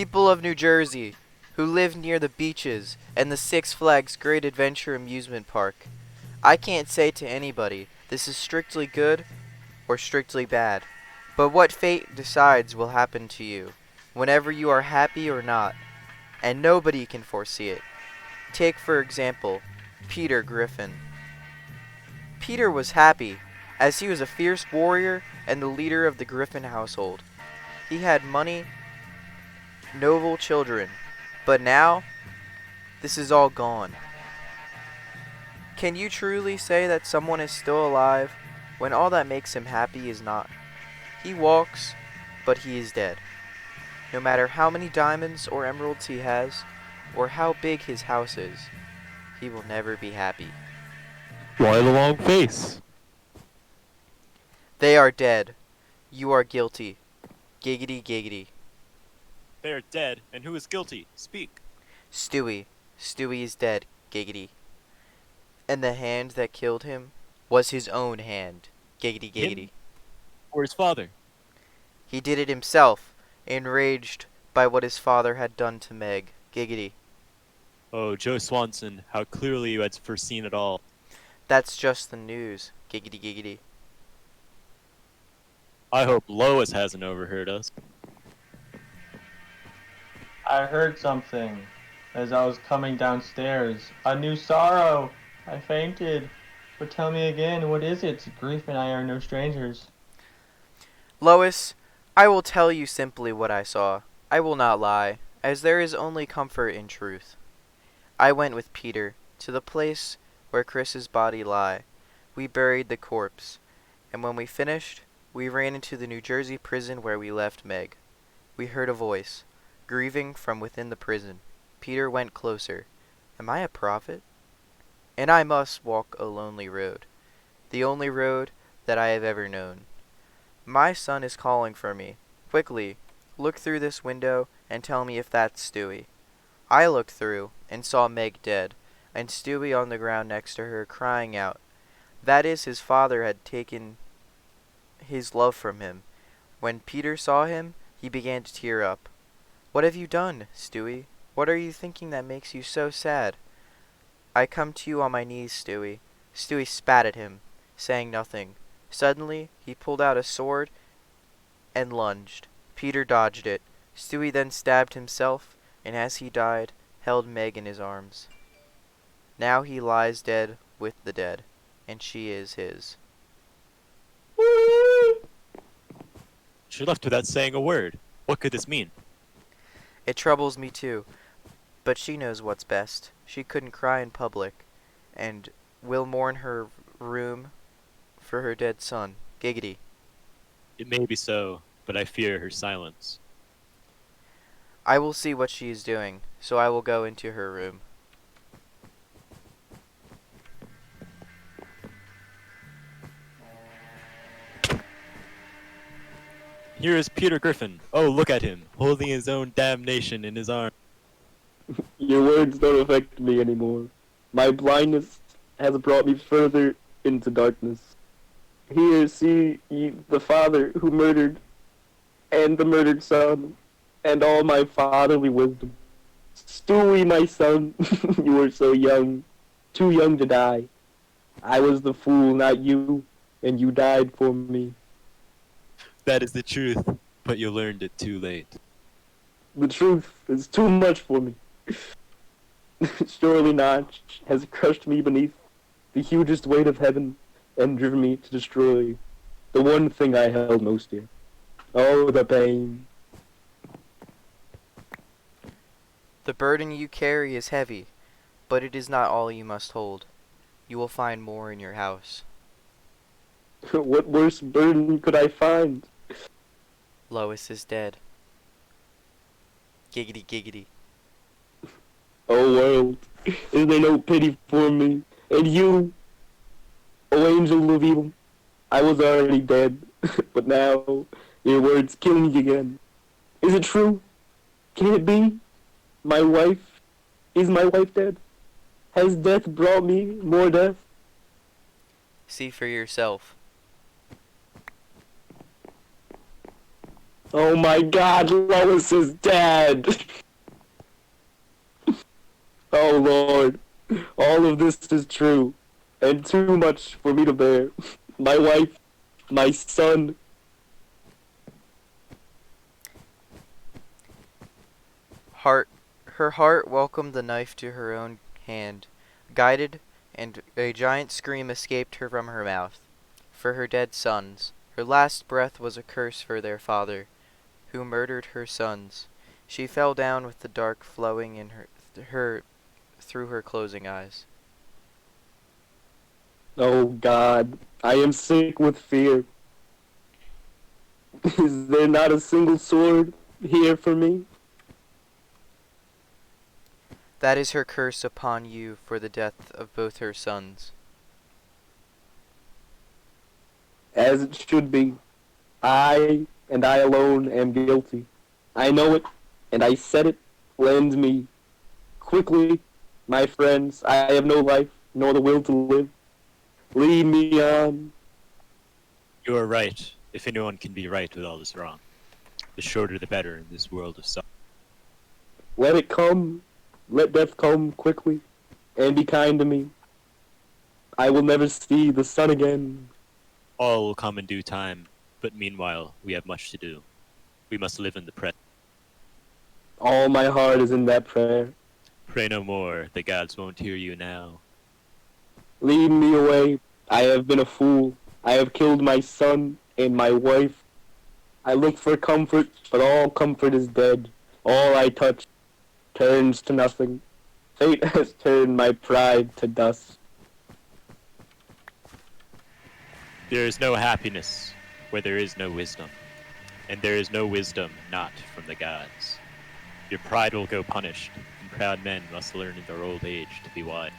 People of New Jersey who live near the beaches and the Six Flags Great Adventure Amusement Park, I can't say to anybody this is strictly good or strictly bad, but what fate decides will happen to you, whenever you are happy or not, and nobody can foresee it. Take, for example, Peter Griffin. Peter was happy, as he was a fierce warrior and the leader of the Griffin household. He had money, noble children, but now, this is all gone. Can you truly say that someone is still alive when all that makes him happy is not? He walks, but he is dead. No matter how many diamonds or emeralds he has, or how big his house is, he will never be happy. Why the long face? They are dead. You are guilty. Giggity giggity. They are dead, and who is guilty? Speak. Stewie. Stewie is dead. Giggity. And the hand that killed him was his own hand. Giggity giggity. Him? Or his father? He did it himself, enraged by what his father had done to Meg. Giggity. Oh, Joe Swanson, how clearly you had foreseen it all. That's just the news. Giggity giggity. I hope Lois hasn't overheard us. I heard something as I was coming downstairs. A new sorrow. I fainted. But tell me again, what is it? Grief and I are no strangers. Lois, I will tell you simply what I saw. I will not lie, as there is only comfort in truth. I went with Peter to the place where Chris's body lay. We buried the corpse, and when we finished, we ran into the New Jersey prison where we left Meg. We heard a voice, grieving from within the prison. Peter went closer. Am I a prophet? And I must walk a lonely road, the only road that I have ever known. My son is calling for me. Quickly, look through this window and tell me if that's Stewie. I looked through and saw Meg dead, and Stewie on the ground next to her crying out. That is, his father had taken his love from him. When Peter saw him, he began to tear up. What have you done, Stewie? What are you thinking that makes you so sad? I come to you on my knees, Stewie. Stewie spat at him, saying nothing. Suddenly, he pulled out a sword and lunged. Peter dodged it. Stewie then stabbed himself, and as he died, held Meg in his arms. Now he lies dead with the dead, and she is his. She left without saying a word. What could this mean? It troubles me too, but she knows what's best. She couldn't cry in public, and will mourn her room for her dead son. Giggity. It may be so, but I fear her silence. I will see what she is doing, so I will go into her room. Here is Peter Griffin. Oh, look at him, holding his own damnation in his arms. Your words don't affect me anymore. My blindness has brought me further into darkness. Here, see ye the father who murdered, and the murdered son, and all my fatherly wisdom. Stewie, my son, you were so young, too young to die. I was the fool, not you, and you died for me. That is the truth, but you learned it too late. The truth is too much for me. Surely Notch has crushed me beneath the hugest weight of heaven and driven me to destroy the one thing I held most dear. Oh, the pain. The burden you carry is heavy, but it is not all you must hold. You will find more in your house. What worse burden could I find? Lois is dead. Giggity giggity. Oh world, is there no pity for me? And you, oh angel of evil, I was already dead, but now your words kill me again. Is it true? Can it be? My wife? Is my wife dead? Has death brought me more death? See for yourself. Oh my god, Lois is dead! Oh lord, all of this is true, and too much for me to bear. My wife, my son. Heart, her heart welcomed the knife to her own hand, guided, and a giant scream escaped her from her mouth. For her dead sons, her last breath was a curse for their father, who murdered her sons. She fell down with the dark flowing in her through her closing eyes. Oh god, I am sick with fear. Is there not a single sword here for me? That is her curse upon you for the death of both her sons. As it should be. I, and I alone, am guilty. I know it, and I said it. Lend me. Quickly, my friends, I have no life, nor the will to live. Lead me on. You are right, if anyone can be right with all this wrong. The shorter the better in this world of suffering. Let it come. Let death come quickly, and be kind to me. I will never see the sun again. All will come in due time, but meanwhile, we have much to do. We must live in the present. All my heart is in that prayer. Pray no more, the gods won't hear you now. Lead me away. I have been a fool. I have killed my son and my wife. I look for comfort, but all comfort is dead. All I touch turns to nothing. Fate has turned my pride to dust. There is no happiness where there is no wisdom, and there is no wisdom not from the gods. Your pride will go punished, and proud men must learn in their old age to be wise.